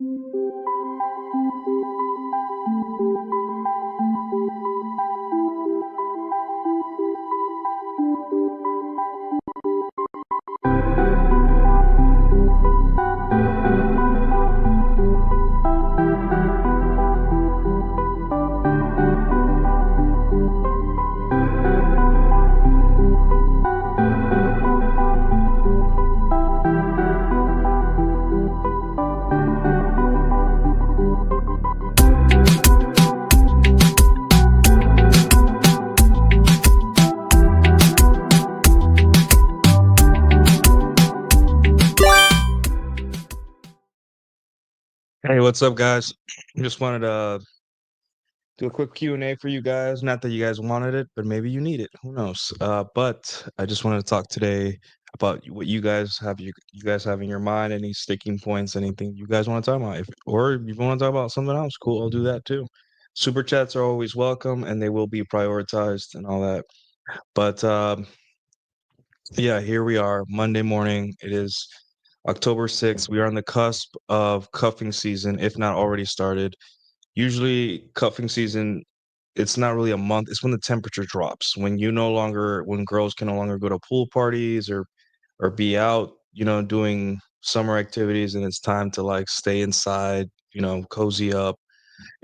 Hey, what's up, guys? Just wanted to do a quick Q&A for you guys. Not that you guys wanted it, but maybe you need it. Who knows? But I just wanted to talk today about what you guys have in your mind, any sticking points, anything you guys want to talk about. Or if you want to talk about something else, cool, I'll do that too. Super chats are always welcome, and they will be prioritized and all that. But yeah, here we are, Monday morning. It is October 6th. We are on the cusp of cuffing season, if not already started. Usually, cuffing season, it's not really a month. It's when the temperature drops. When girls can no longer go to pool parties or be out, doing summer activities, and it's time to like stay inside, cozy up.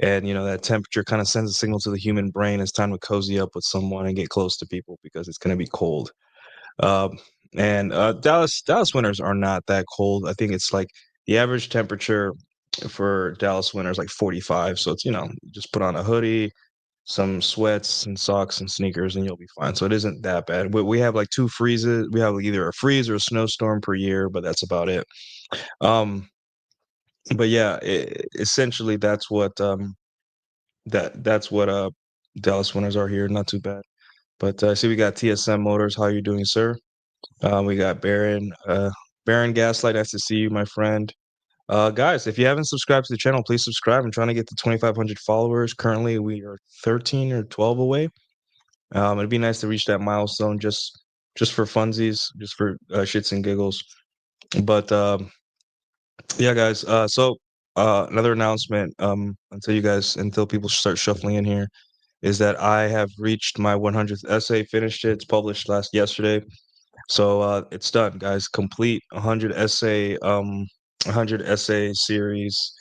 And that temperature kind of sends a signal to the human brain. It's time to cozy up with someone and get close to people because it's going to be cold. Um, and Dallas winters are not that cold. I think it's like the average temperature for Dallas winter is like 45. So it's, just put on a hoodie, some sweats and socks and sneakers, and you'll be fine. So it isn't that bad. We have like two freezes. We have either a freeze or a snowstorm per year, but that's about it. Um, but yeah, essentially that's what Dallas winters are here. Not too bad. But I see we got TSM Motors. How are you doing, sir? We got Baron Gaslight. Nice to see you, my friend. Guys, if you haven't subscribed to the channel, please subscribe. I'm trying to get to 2,500 followers. Currently, we are 13 or 12 away. It'd be nice to reach that milestone just for funsies, just for shits and giggles. But yeah, guys. So another announcement. Until people start shuffling in here, is that I have reached my 100th essay. Finished it. It's published yesterday. So it's done, guys. Complete 100 essay series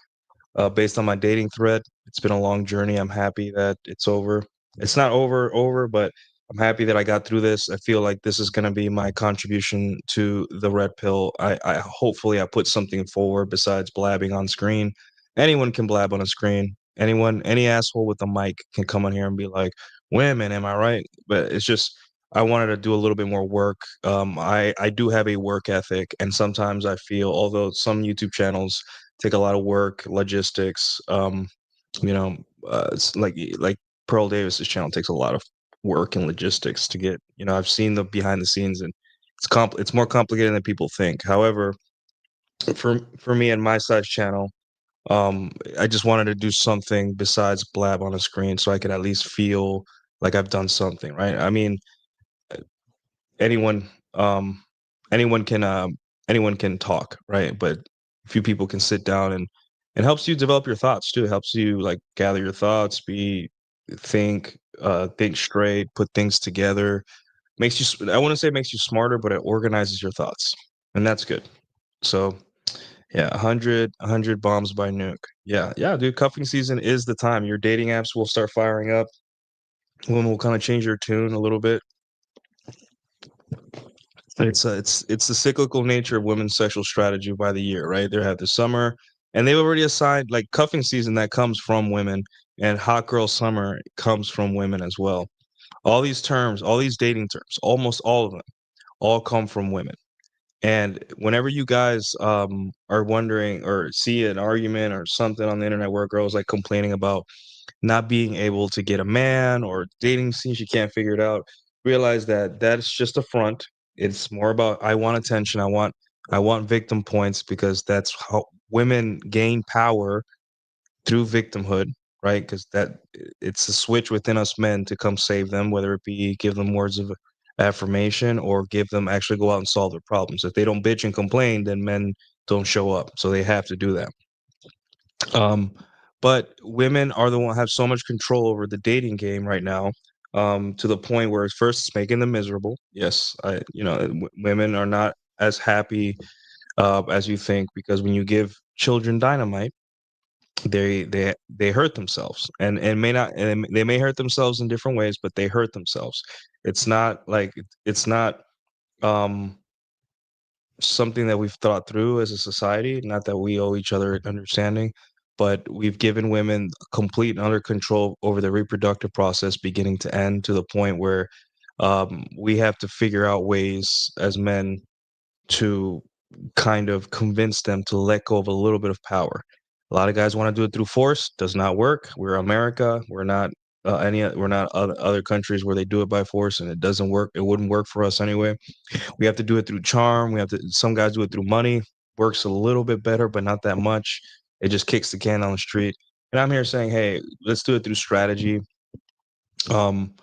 based on my dating thread. It's been a long journey. I'm happy that it's over. It's not over, but I'm happy that I got through this. I feel like this is going to be my contribution to the red pill. I hopefully I put something forward besides blabbing on screen. Anyone can blab on a screen. Any asshole with a mic can come on here and be like, "Women, am I right?" But it's just I wanted to do a little bit more work. I do have a work ethic, and sometimes I feel, although some YouTube channels take a lot of work, logistics. It's like Pearl Davis's channel takes a lot of work and logistics to get. I've seen the behind the scenes, and it's more complicated than people think. However, for me and my size channel, I just wanted to do something besides blab on a screen, so I could at least feel like I've done something, right? I mean, anyone um anyone can anyone can talk, right? But few people can sit down, and it helps you develop your thoughts too. It helps you like gather your thoughts, think straight, put things together. I want to say it makes you smarter, but it organizes your thoughts, and that's good. So yeah, 100 bombs by nuke. Yeah, dude, cuffing season is the time. Your dating apps will start firing up. Women will kind of change your tune a little bit. It's the cyclical nature of women's sexual strategy by the year, right? They have the summer, and they've already assigned like cuffing season that comes from women, and hot girl summer comes from women as well. All these terms, all these dating terms, almost all of them, all come from women. And whenever you guys are wondering or see an argument or something on the internet where a girl's like complaining about not being able to get a man or dating scene, she can't figure it out, realize that that's just a front. It's more about I want attention. I want victim points because that's how women gain power through victimhood, right? Because it's a switch within us men to come save them, whether it be give them words of affirmation or give them actually go out and solve their problems. If they don't bitch and complain, then men don't show up. So they have to do that. Um, but women are the one have so much control over the dating game right now, to the point where first it's making them miserable. Yes, women are not as happy as you think, because when you give children dynamite, they hurt themselves, and may not and they may hurt themselves in different ways, but they hurt themselves. It's not like it's not um something that we've thought through as a society. Not that we owe each other an understanding, but we've given women complete and utter control over the reproductive process, beginning to end, to the point where we have to figure out ways as men to kind of convince them to let go of a little bit of power. A lot of guys want to do it through force. Does not work. We're America. We're not we're not other countries where they do it by force and it doesn't work. It wouldn't work for us anyway. We have to do it through charm. We have to Some guys do it through money. Works a little bit better, but not that much. It just kicks the can on the street. And I'm here saying, hey, let's do it through strategy. Um,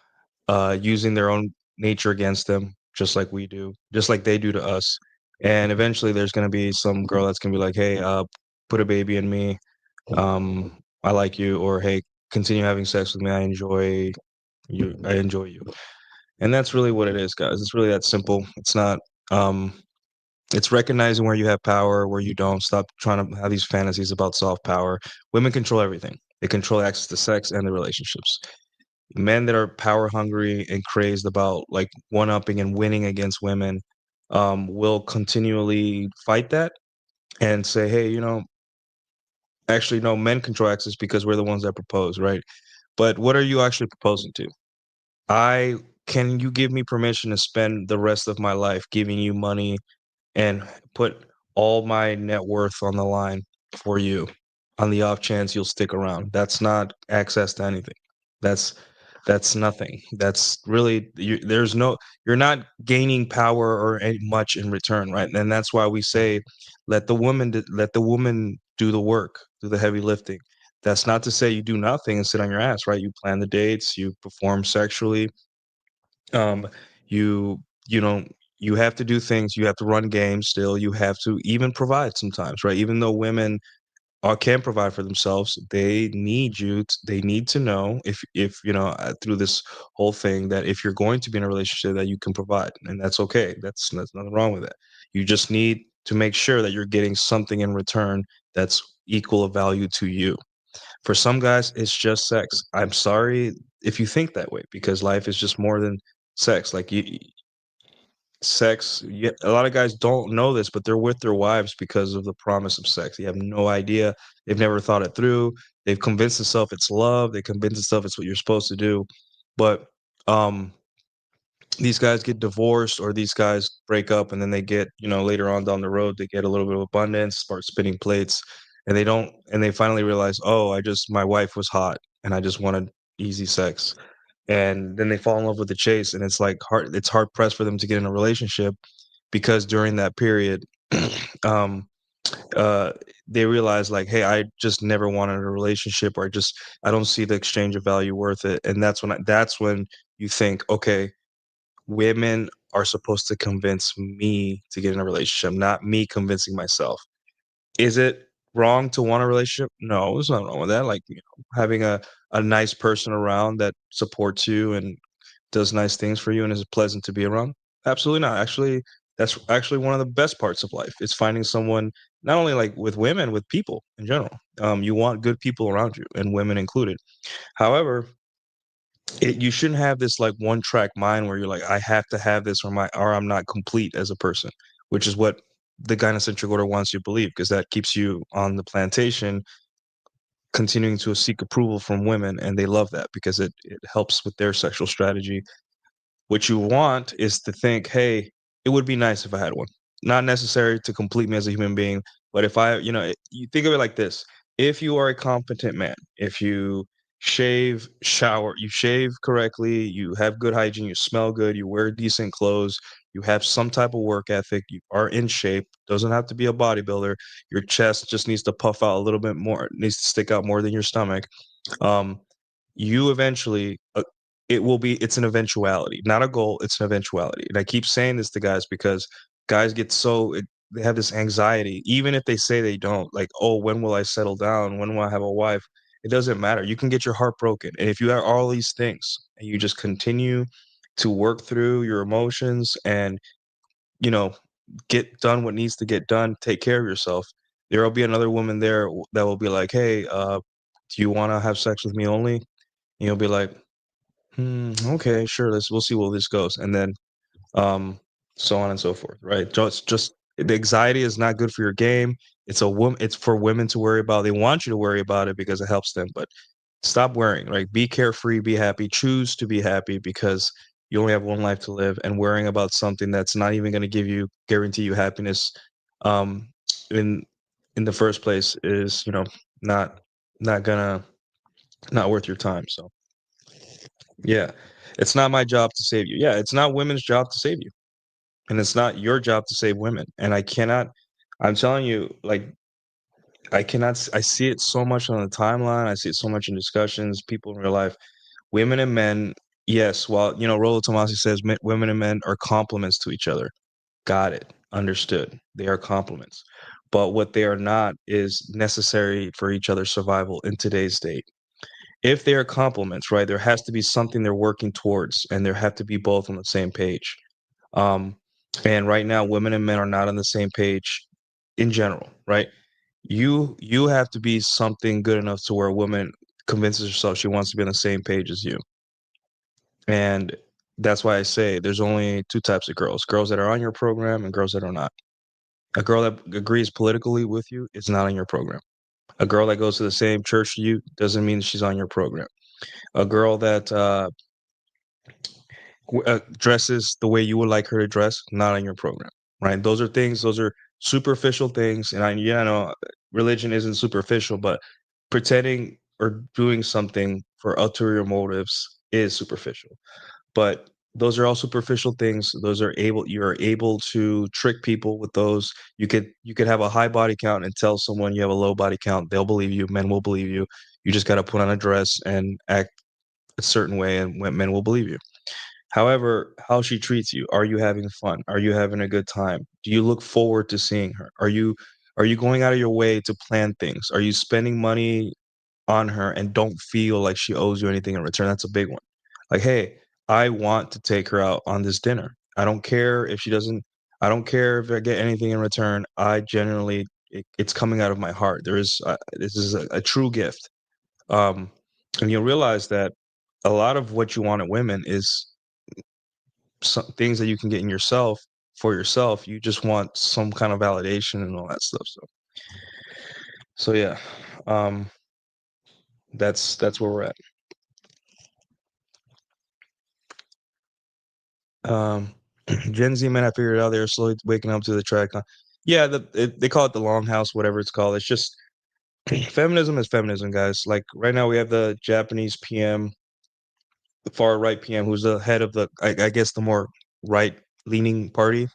Using their own nature against them, just like we do, just like they do to us. And eventually, there's gonna be some girl that's gonna be like, "Hey, put a baby in me. I like you," or "Hey, continue having sex with me. I enjoy you. I enjoy you." And that's really what it is, guys. It's really that simple. It's not. Um, it's recognizing where you have power, where you don't. Stop trying to have these fantasies about soft power. Women control everything. They control access to sex and the relationships. Men that are power hungry and crazed about like one upping and winning against women will continually fight that and say, hey, actually, no, men control access because we're the ones that propose, right? But what are you actually proposing to? I Can you give me permission to spend the rest of my life giving you money and put all my net worth on the line for you on the off chance you'll stick around? That's not access to anything. That's that's nothing. That's really you're not gaining power or much in return, right? And that's why we say let the woman do the work, do the heavy lifting. That's not to say you do nothing and sit on your ass, right? You plan the dates, you perform sexually, um, you you know you have to do things. You have to run games. Still, you have to even provide sometimes, right? Even though women can provide for themselves, they need they need to know, if through this whole thing, that if you're going to be in a relationship, that you can provide, and that's okay. That's nothing wrong with that. You just need to make sure that you're getting something in return that's equal of value to you. For some guys, it's just sex. I'm sorry if you think that way, because life is just more than sex. Like sex, yeah, a lot of guys don't know this, but they're with their wives because of the promise of sex. They have no idea. They've never thought it through. They've convinced themselves it's love. They convince themselves it's what you're supposed to do. But um these guys get divorced, or these guys break up, and then they get, later on down the road, they get a little bit of abundance, start spinning plates, and they finally realize, oh, my wife was hot and I just wanted easy sex. And then they fall in love with the chase, and it's hard pressed for them to get in a relationship, because during that period um uh they realize, like, hey, I just never wanted a relationship, or I don't see the exchange of value worth it. And that's when you think, okay, women are supposed to convince me to get in a relationship, not me convincing myself. Is it wrong to want a relationship? No, there's nothing wrong with that. Like, having a nice person around that supports you and does nice things for you and is pleasant to be around? Absolutely not. Actually, that's actually one of the best parts of life, is finding someone, not only like with women, with people in general. You want good people around you, and women included. However, you shouldn't have this like one track mind where you're like, I have to have this, or I'm not complete as a person, which is what the gynocentric order wants you to believe, because that keeps you on the plantation, continuing to seek approval from women, and they love that because it helps with their sexual strategy. What you want is to think, hey, it would be nice if I had one. Not necessary to complete me as a human being, but if you think of it like this. If you are a competent man, if you you shave correctly, you have good hygiene, you smell good, you wear decent clothes, you have some type of work ethic, you are in shape, doesn't have to be a bodybuilder, your chest just needs to puff out a little bit more, needs to stick out more than your stomach. um, you eventually it's an eventuality, not a goal, it's an eventuality. And I keep saying this to guys because guys get so they have this anxiety, even if they say they don't, like, "Oh, when will I settle down? When will I have a wife?" It doesn't matter. You can get your heart broken, and if you have all these things and you just continue to work through your emotions and, you know, get done what needs to get done, take care of yourself, there'll be another woman there that will be like, "Hey, do you wanna have sex with me only?" And you'll be like, "Hmm, okay, sure, we'll see where this goes," and then, um, so on and so forth, right? Just the anxiety is not good for your game. It's for women to worry about. They want you to worry about it because it helps them, but stop worrying, like, be carefree, be happy, choose to be happy because you only have one life to live, and worrying about something that's not even gonna guarantee you happiness, um, in in the first place is, not not gonna not worth your time, so, yeah. It's not my job to save you. Yeah, it's not women's job to save you, and it's not your job to save women, and I'm telling you, like, I see it so much on the timeline, I see it so much in discussions, people in real life. Women and men, yes, well, Rollo Tomassi says women and men are complements to each other. Got it. Understood. They are complements. But what they are not is necessary for each other's survival in today's state. If they are complements, right, there has to be something they're working towards, and there have to be both on the same page. Um, and right now, women and men are not on the same page in general, right? You have to be something good enough to where a woman convinces herself she wants to be on the same page as you. And that's why I say there's only 2 types of girls, girls that are on your program and girls that are not. A girl that agrees politically with you is not on your program. A girl that goes to the same church you doesn't mean she's on your program. A girl that, dresses the way you would like her to dress, not on your program, right? Those are superficial things, and I know religion isn't superficial, but pretending or doing something for ulterior motives is superficial. But those are all superficial things. You're able to trick people with those. You could have a high body count and tell someone you have a low body count. They'll believe you. Men will believe you. You just got to put on a dress and act a certain way, and men will believe you. However, how she treats you, are you having fun? Are you having a good time? Do you look forward to seeing her? Are you going out of your way to plan things? Are you spending money on her and don't feel like she owes you anything in return? That's a big one. Like, "Hey, I want to take her out on this dinner. I don't care if I get anything in return. I genuinely it's coming out of my heart. This is a true gift." Um, and you'll realize that a lot of what you want in women is things that you can get in yourself for yourself. You just want some kind of validation and all that stuff. So yeah, um, that's where we're at. Um, Gen Z men, I figured out they're slowly waking up to the track. Yeah, they call it the longhouse, whatever it's called. It's just feminism is feminism, guys. Like right now, we have the Japanese PM, the far right PM, who's the head of I guess, the more right leaning party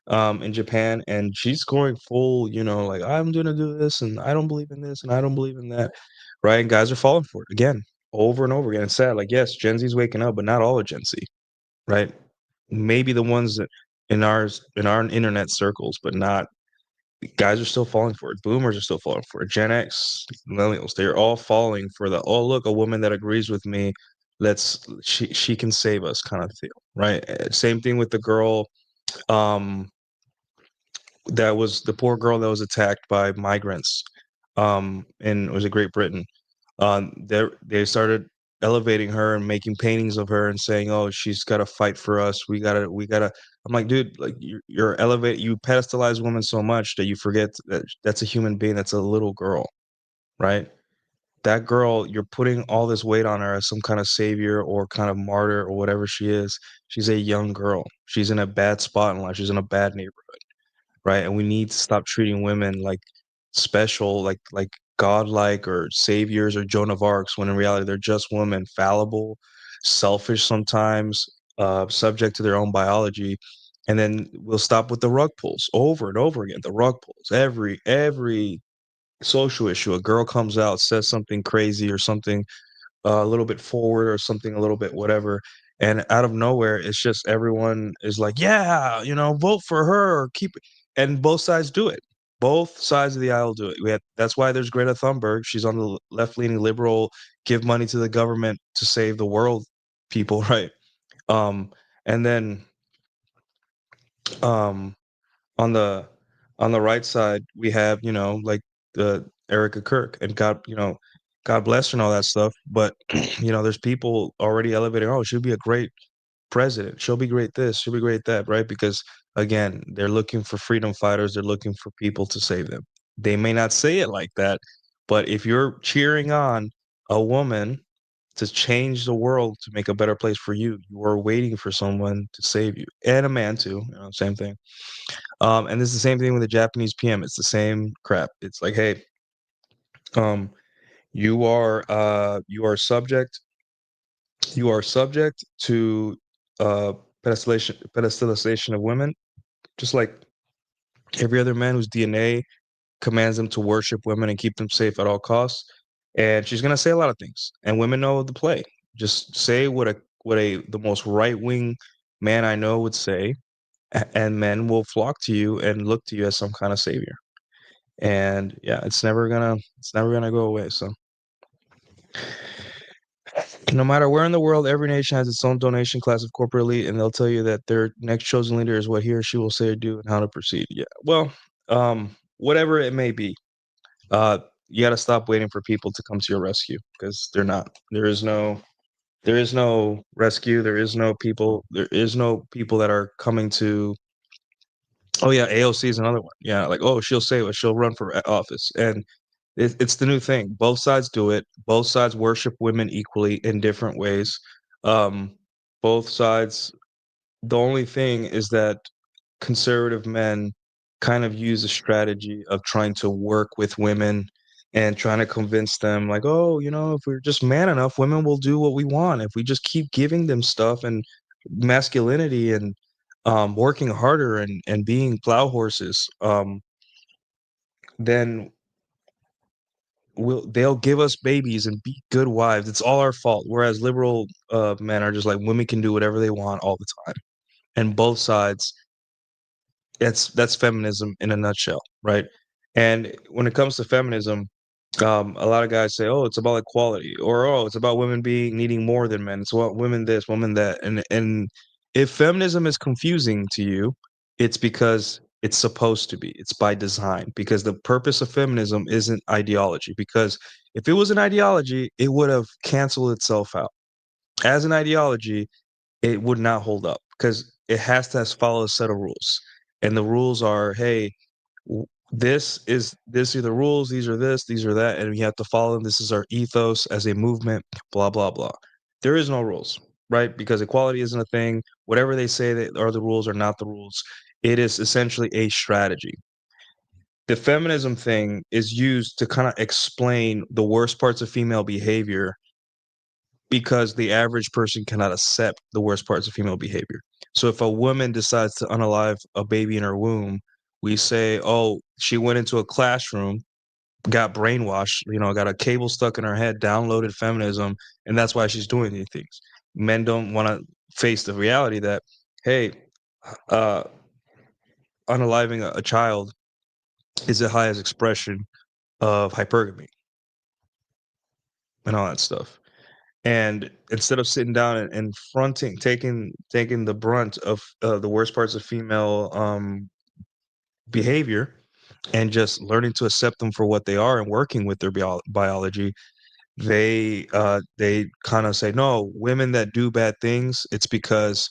in Japan, and she's going full, like, I'm gonna do this, and I don't believe in this, and I don't believe in that, right? And guys are falling for it again, over and over again. It's sad. Like, yes, Gen Z's waking up, but not all of Gen Z, right? Maybe the ones that in our internet circles, but not guys are still falling for it. Boomers are still falling for it. Gen X, millennials, they're all falling for the oh look, a woman that agrees with me. She can save us kind of feel, right? Same thing with the girl. Um, that was the poor girl that was attacked by migrants, in was it Great Britain. They started elevating her and making paintings of her and saying, "Oh, she's got to fight for us. We gotta." I'm like, dude, like you pedestalize women so much that you forget that that's a human being. That's a little girl, right? That girl, you're putting all this weight on her as some kind of savior or kind of martyr or whatever she is. She's a young girl. She's in a bad spot in life. She's in a bad neighborhood, right? And we need to stop treating women like special, like godlike or saviors or Joan of Arcs, when in reality they're just women, fallible, selfish sometimes, subject to their own biology. And then we'll stop with the rug pulls over and over again. The rug pulls every social issue. A girl comes out, says something crazy or something a little bit forward or something a little bit whatever. And out of nowhere, it's just everyone is like, yeah, vote for her or keep it. and both sides do it. Both sides of the aisle do it. That's why there's Greta Thunberg. She's on the left-leaning liberal, give money to the government to save the world people, right? Um, and then um, on the on the right side, we have, like the Erica Kirk, and God bless her and all that stuff. But there's people already elevating. Oh, she'll be a great president. She'll be great this. She'll be great that, right? Because again, they're looking for freedom fighters. They're looking for people to save them. They may not say it like that, but if you're cheering on a woman to change the world to make a better place for you, you are waiting for someone to save you, and a man too. Same thing. And this is the same thing with the Japanese PM. It's the same crap. It's like, hey, um, you are subject to uh pedestalization of women, just like every other man whose DNA commands them to worship women and keep them safe at all costs. And she's gonna say a lot of things, and women know the play. Just say what a the most right wing man I know would say, and men will flock to you and look to you as some kind of savior. And yeah, it's never gonna go away. So no matter where in the world, every nation has its own donation class of corporate elite, and they'll tell you that their next chosen leader is what he or she will say or do and how to proceed. Yeah, well, whatever it may be, uh, you got to stop waiting for people to come to your rescue, because they're not. There is no rescue. There is no people that are coming to. Oh yeah, AOC is another one. Yeah, like, oh, she'll say what, she'll run for office, and it's the new thing. Both sides do it. Both sides worship women equally in different ways. Um, both sides. The only thing is that conservative men kind of use a strategy of trying to work with women and trying to convince them, like, oh, if we're just man enough, women will do what we want. If we just keep giving them stuff and masculinity and working harder and being plow horses, then they'll give us babies and be good wives. It's all our fault. Whereas liberal men are just like, women can do whatever they want all the time. And both sides, that's feminism in a nutshell, right? And when it comes to feminism, a lot of guys say, "Oh, it's about equality," or "Oh, it's about women being needing more than men. It's about women this, women that." And if feminism is confusing to you, it's because it's supposed to be. It's by design, because the purpose of feminism isn't ideology. Because if it was an ideology, it would have canceled itself out. As an ideology, it would not hold up, because it has to follow a set of rules, and the rules are, hey, these are the rules, these are that, and we have to follow them. This is our ethos as a movement, blah blah blah. There is no rules, right? Because equality isn't a thing. Whatever they say that are the rules are not the rules. It is essentially a strategy. The feminism thing is used to kind of explain the worst parts of female behavior, because the average person cannot accept the worst parts of female behavior. So if a woman decides to unalive a baby in her womb, we say, "Oh, she went into a classroom, got brainwashed, got a cable stuck in her head, downloaded feminism, and that's why she's doing these things." Men don't want to face the reality that, hey, uh, unaliving a child is the highest expression of hypergamy and all that stuff. And instead of sitting down and fronting, taking the brunt of the worst parts of female behavior, and just learning to accept them for what they are and working with their biology, they kind of say, no, women that do bad things, it's because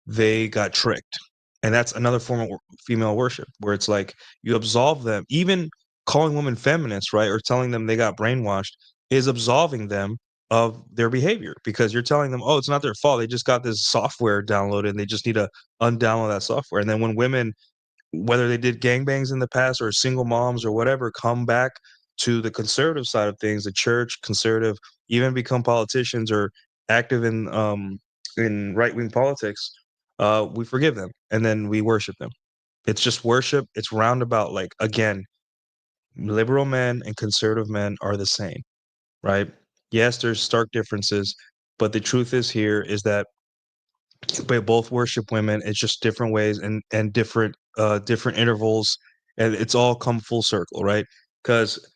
they got tricked. And that's another form of female worship, where it's like you absolve them. Even calling women feminists, right, or telling them they got brainwashed, is absolving them of their behavior, because you're telling them, oh, it's not their fault. They just got this software downloaded and they just need to undownload that software. And then when women, whether they did gangbangs in the past or single moms or whatever, come back to the conservative side of things, the church, conservative, even become politicians or active in right wing politics, we forgive them and then we worship them. It's just worship. It's roundabout. Like, again, liberal men and conservative men are the same, right? Yes, there's stark differences, but the truth is here is that they both worship women. It's just different ways and different different intervals, and it's all come full circle, right? Because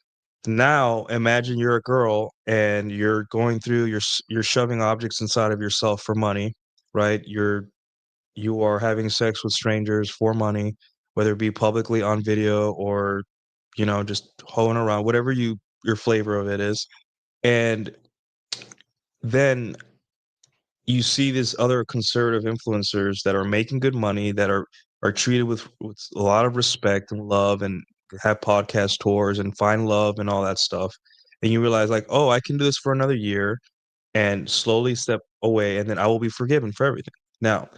now imagine you're a girl and you're going through you're shoving objects inside of yourself for money, right? You are having sex with strangers for money, whether it be publicly on video or, just hoeing around, whatever your flavor of it is. And then you see these other conservative influencers that are making good money, that are treated with a lot of respect and love, and have podcast tours and find love and all that stuff. And you realize, like, oh, I can do this for another year and slowly step away, and then I will be forgiven for everything. Now,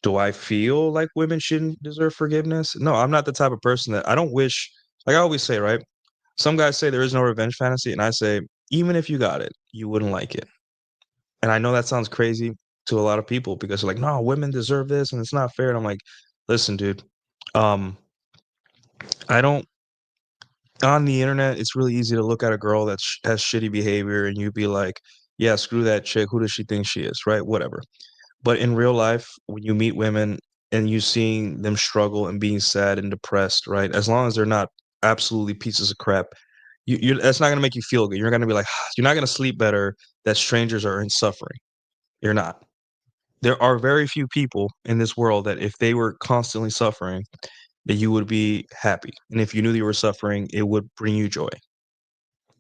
do I feel like women shouldn't deserve forgiveness? No, I'm not the type of person that I don't wish, like I always say, right? Some guys say there is no revenge fantasy, and I say, even if you got it, you wouldn't like it. And I know that sounds crazy to a lot of people because they're like, no, women deserve this and it's not fair. And I'm like, listen, dude, um, I don't, on the internet, it's really easy to look at a girl that has shitty behavior and you be like, yeah, screw that chick. Who does she think she is? Right? Whatever. But in real life, when you meet women and you seeing them struggle and being sad and depressed, right? As long as they're not absolutely pieces of crap, that's not gonna make you feel good. You're gonna be like, you're not gonna sleep better that strangers are in suffering. You're not. There are very few people in this world that if they were constantly suffering, that you would be happy. And if you knew you were suffering, it would bring you joy.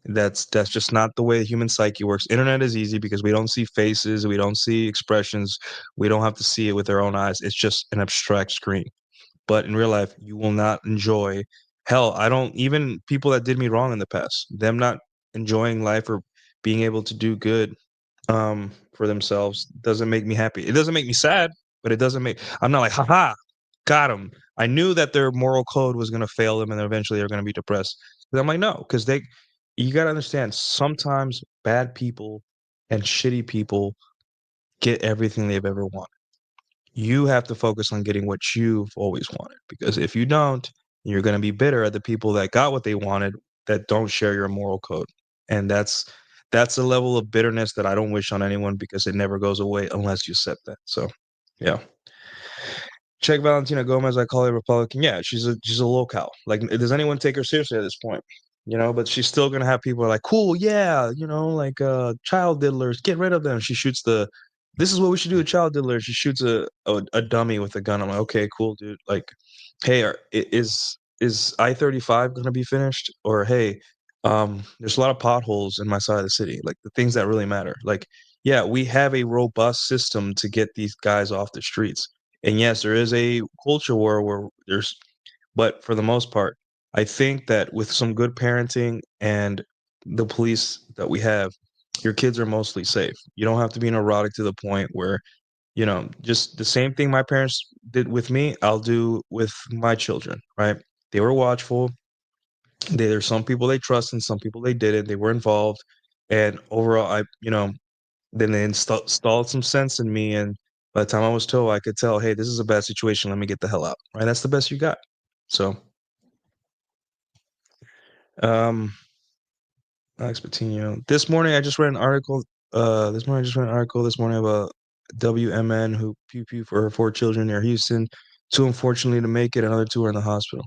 That's just not the way the human psyche works. Internet is easy because we don't see faces, we don't see expressions, we don't have to see it with our own eyes. It's just an abstract screen. But in real life, you will not enjoy. Hell, I don't even people that did me wrong in the past, them not enjoying life or being able to do good for themselves doesn't make me happy. It doesn't make me sad, but it doesn't make I'm not like, haha, got them. I knew that their moral code was gonna fail them and then eventually they're gonna be depressed. But I'm like, no, because you gotta understand sometimes bad people and shitty people get everything they've ever wanted. You have to focus on getting what you've always wanted. Because if you don't, you're gonna be bitter at the people that got what they wanted that don't share your moral code. And that's a level of bitterness that I don't wish on anyone because it never goes away unless you accept that. So, yeah. Check Valentina Gomez. I call her Republican. Yeah, she's a locale. Like, does anyone take her seriously at this point? But she's still gonna have people like, cool, yeah, like child diddlers, get rid of them. She shoots the. This is what we should do with child diddlers. She shoots a dummy with a gun. I'm like, okay, cool, dude. Like, hey, is I-35 gonna be finished? Or hey, there's a lot of potholes in my side of the city. Like the things that really matter. Like, yeah, we have a robust system to get these guys off the streets. And yes, there is a culture war where but for the most part, I think that with some good parenting and the police that we have, your kids are mostly safe. You don't have to be neurotic to the point where, just the same thing my parents did with me, I'll do with my children, right? They were watchful. There's some people they trust and some people they didn't. They were involved. And overall, then they installed some sense in me. And by the time I was 12, I could tell, hey, this is a bad situation. Let me get the hell out. Right? That's the best you got. So, um, Alex Patino. This morning I just read an article this morning about WMN who pew pew for her 4 children near Houston. 2 unfortunately to make it, another 2 are in the hospital.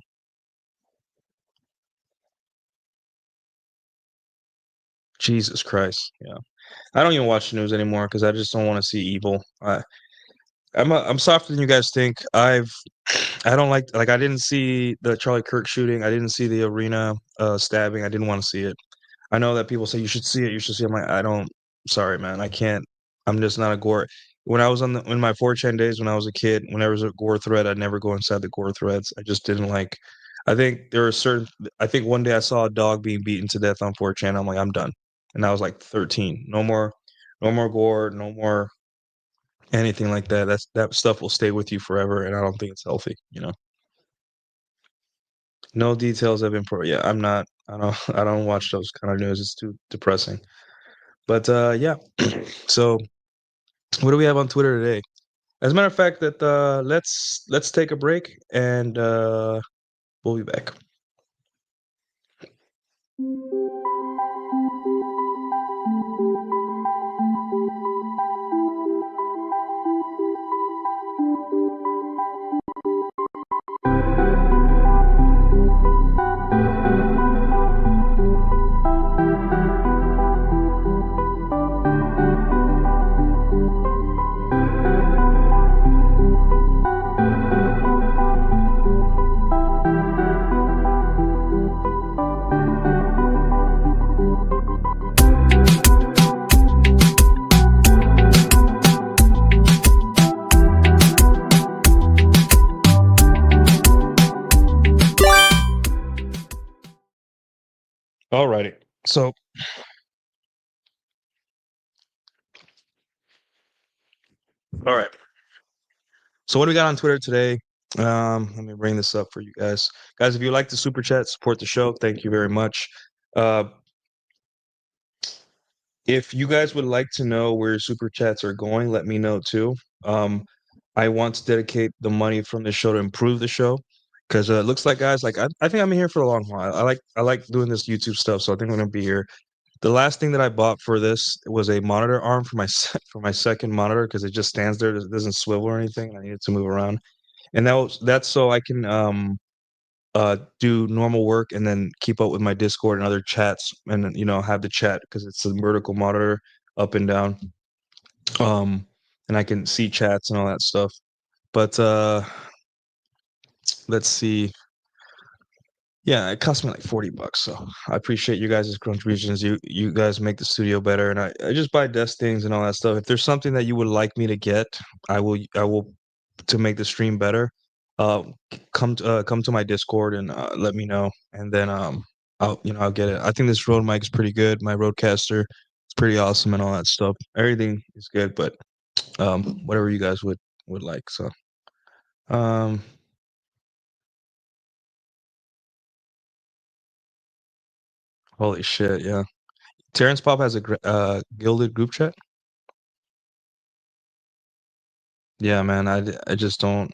Jesus Christ. Yeah. I don't even watch the news anymore because I just don't want to see evil. I'm softer than you guys think. I don't like I didn't see the Charlie Kirk shooting. I didn't see the arena stabbing. I didn't want to see it. I know that people say you should see it. You should see it. I'm like, I don't. Sorry, man. I can't. I'm just not a gore. When I was in my 4chan days when I was a kid, when there was a gore thread, I'd never go inside the gore threads. I just didn't like. I think there are certain. I think one day I saw a dog being beaten to death on 4chan. I'm like, I'm done. And I was like 13. No more, no more gore. No more anything like that. That stuff will stay with you forever, and I don't think it's healthy. No details have been yeah, I'm not. I don't. I don't watch those kind of news. It's too depressing. But yeah. So what do we have on Twitter today? As a matter of fact, that let's take a break and we'll be back. Alrighty. So, all right. So, what do we got on Twitter today? Let me bring this up for you guys. Guys, if you like the super chat, support the show. Thank you very much. Uh, if you guys would like to know where super chats are going, let me know too. Um, I want to dedicate the money from the show to improve the show because it looks like guys, like I think I'm here for a long while. I like doing this YouTube stuff, so I think I'm gonna be here. The last thing that I bought for this was a monitor arm for my for my second monitor because it just stands there, it doesn't swivel or anything. I need it to move around, and that's so I can do normal work and then keep up with my Discord and other chats, and then, have the chat because it's a vertical monitor up and down, um, and I can see chats and all that stuff. But let's see. Yeah, it cost me like $40, so I appreciate you guys' contributions. You guys make the studio better, and I just buy desk things and all that stuff. If there's something that you would like me to get, I will to make the stream better. Uh, come to my Discord and let me know, and then I'll get it. I think this Rode mic is pretty good. My Rodecaster is pretty awesome and all that stuff. Everything is good, but whatever you guys would like. So um, holy shit, yeah. Terrence Pop has a gilded group chat. Yeah, man, I just don't,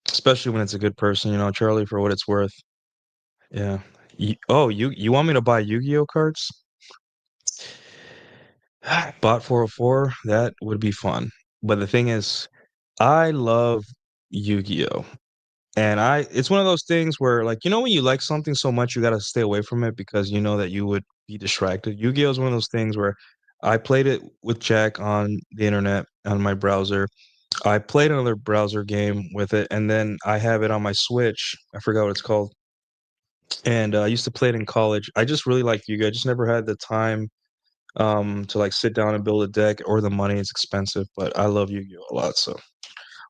especially when it's a good person, Charlie, for what it's worth. Yeah. You want me to buy Yu-Gi-Oh cards? Bot 404, that would be fun. But the thing is, I love Yu-Gi-Oh. And it's one of those things where, like, when you like something so much, you got to stay away from it because you know that you would be distracted. Yu-Gi-Oh is one of those things where I played it with Jack on the internet on my browser. I played another browser game with it, and then I have it on my Switch. I forgot what it's called. And I used to play it in college. I just really like Yu-Gi-Oh! I just never had the time to like sit down and build a deck or the money. It's expensive, but I love Yu-Gi-Oh! A lot. So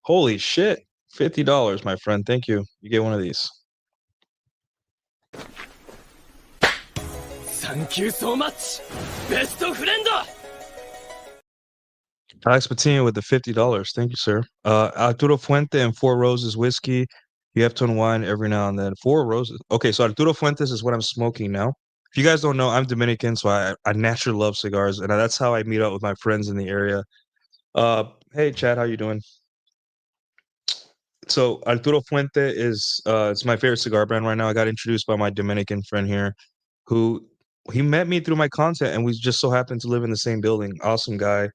holy shit. $50, my friend. Thank you. You get one of these. Thank you so much, best friend. Alex Patino with the $50. Thank you, sir. Arturo Fuente and Four Roses whiskey. You have to unwind every now and then. Four Roses. Okay, so Arturo Fuentes is what I'm smoking now. If you guys don't know, I'm Dominican, so I naturally love cigars, and that's how I meet up with my friends in the area. Hey Chad, how you doing? So Arturo Fuente is it's my favorite cigar brand right now. I got introduced by my Dominican friend here, who he met me through my content, and we just so happened to live in the same building. Awesome guy.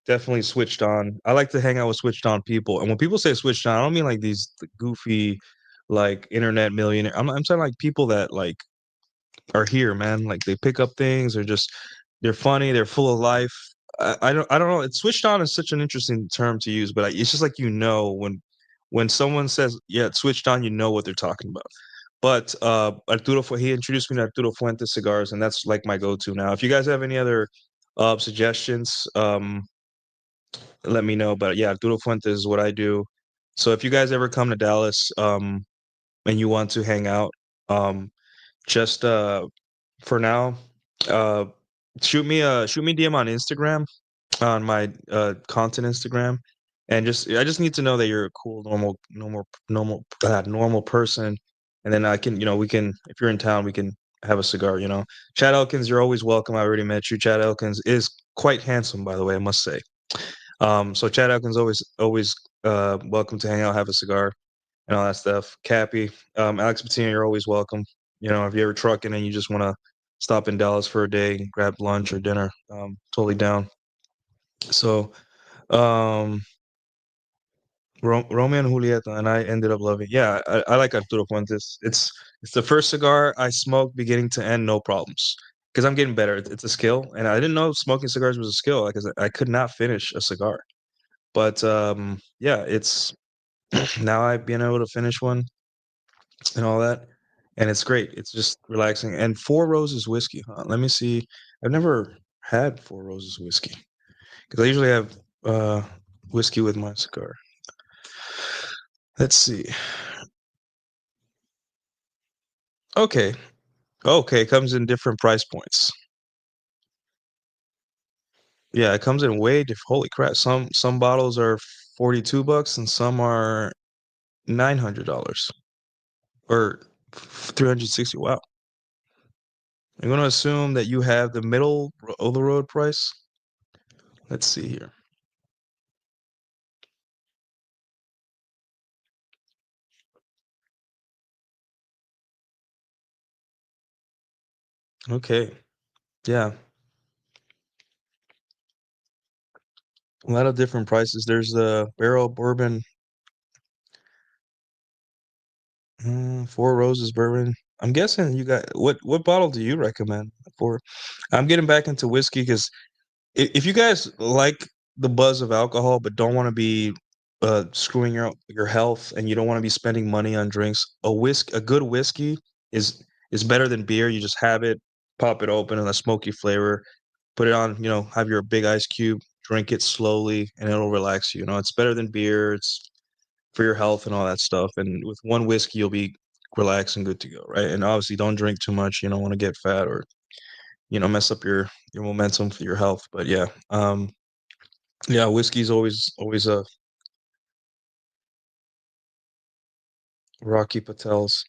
Definitely switched on. I like to hang out with switched on people. And when people say switched on, I don't mean like these goofy like internet millionaire. I'm saying like people that like are here, man. Like they pick up things, or just they're funny, they're full of life. I don't know. It's switched on is such an interesting term to use, but it's just like when someone says yeah, it's switched on, you know what they're talking about. But he introduced me to Arturo Fuentes cigars, and that's like my go-to now. If you guys have any other suggestions, let me know. But yeah, Arturo Fuentes is what I do. So if you guys ever come to Dallas, and you want to hang out, just for now, uh, shoot me DM on Instagram, on my content Instagram, and I just need to know that you're a cool, normal person, and then I can, we can, if you're in town, we can have a cigar. Chad Elkins, you're always welcome. I already met you. Chad Elkins is quite handsome, by the way, I must say. So Chad Elkins always welcome to hang out, have a cigar, and all that stuff. Cappy, Alex Patino, you're always welcome. If you're ever trucking and you just want to stop in Dallas for a day and grab lunch or dinner, totally down. So, um, Romeo and Julieta, and I ended up loving. Yeah, I like Arturo Fuentes. It's the first cigar I smoked beginning to end, no problems. Because I'm getting better. It's a skill, and I didn't know smoking cigars was a skill. Because I could not finish a cigar. But yeah, it's now I've been able to finish one and all that, and it's great. It's just relaxing. And Four Roses whiskey, huh? Let me see. I've never had Four Roses whiskey because I usually have uh whiskey with my cigar. Let's see. Okay, Okay, it comes in different price points. Yeah, it comes in way diff holy crap. Some bottles are $42 and some are $900 or 360. Wow. I'm gonna assume that you have the middle of the road price. Let's see here. Okay. Yeah. A lot of different prices. There's the barrel bourbon, Four Roses bourbon. I'm guessing you got what bottle do you recommend for? I'm getting back into whiskey because if you guys like the buzz of alcohol but don't want to be screwing your health and you don't want to be spending money on drinks, a good whiskey is better than beer. You just have it, pop it open, and a smoky flavor. Put it on, have your big ice cube, drink it slowly, and it'll relax you. You know, it's better than beer. It's for your health and all that stuff. And with one whiskey, you'll be relaxed and good to go, right? And obviously, don't drink too much. You don't want to get fat or mess up your momentum for your health. But yeah, whiskey's always a Rocky Patel's.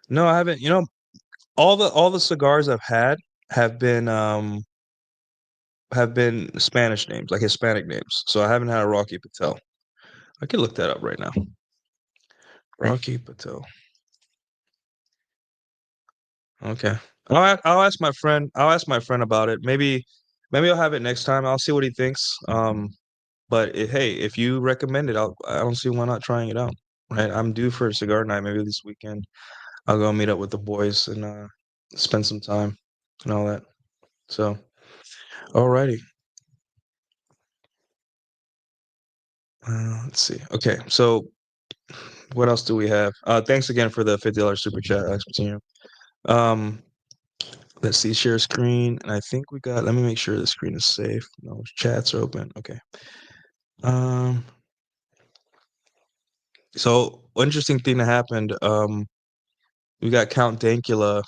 No, I haven't. All the cigars I've had have been um have been Spanish names, like Hispanic names. So I haven't had a Rocky Patel. I could look that up right now. Rocky Patel. Okay. I'll ask my friend. I'll ask my friend about it. Maybe I'll have it next time. I'll see what he thinks. But hey, if you recommend it, I don't see why not trying it out. Right. I'm due for a cigar night. Maybe this weekend I'll go meet up with the boys and spend some time and all that. So, alrighty. Let's see. Okay. So, what else do we have? Thanks again for the $50 super chat, Alex Patino. Um, let's see, share screen, and I think we got. Let me make sure the screen is safe. No chats are open. Okay. Um, so interesting thing that happened. We got Count Dankula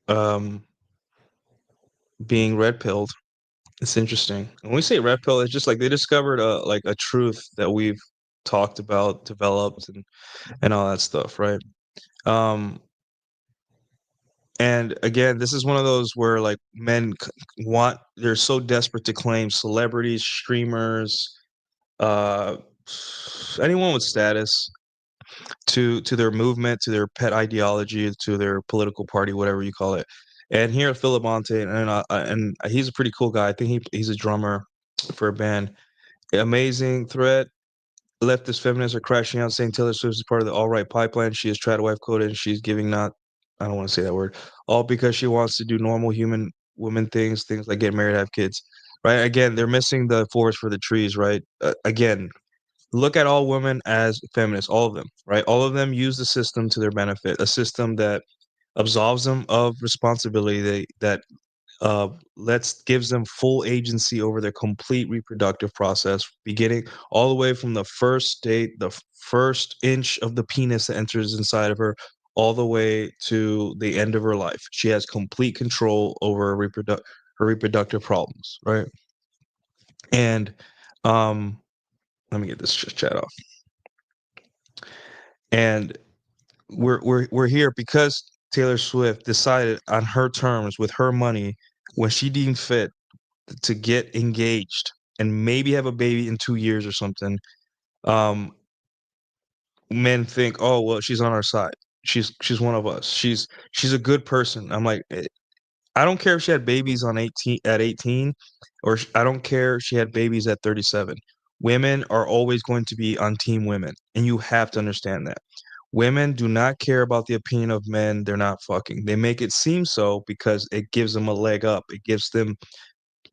um being red pilled. It's interesting. When we say red pill, it's just like they discovered a truth that we've talked about, developed, and all that stuff, right? Um, and again, this is one of those where like they're so desperate to claim celebrities, streamers, uh, anyone with status to their movement, to their pet ideology, to their political party, whatever you call it. And here, Philip Monte, and he's a pretty cool guy. I think he's a drummer for a band. Amazing threat. Leftist feminists are crashing out, saying Taylor Swift is part of the alt-right pipeline. She is trad wife coded, and she's giving not. I don't want to say that word. All because she wants to do normal human woman things like get married, have kids. Right? Again, they're missing the forest for the trees. Right? Again, look at all women as feminists, all of them, right? All of them use the system to their benefit, a system that absolves them of responsibility, that lets gives them full agency over their complete reproductive process, beginning all the way from the first date, the first inch of the penis that enters inside of her, all the way to the end of her life. She has complete control over her reproductive problems, right? And um, let me get this chat off. And we're here because Taylor Swift decided on her terms with her money when she deemed fit to get engaged and maybe have a baby in 2 years or something. Um, Men think, oh well, she's on our side. She's one of us. She's a good person. I'm like, I don't care if she had babies at 18, or I don't care if she had babies at 37. Women are always going to be on team women, and you have to understand that. Women do not care about the opinion of men they're not fucking. They make it seem so because it gives them a leg up. It gives them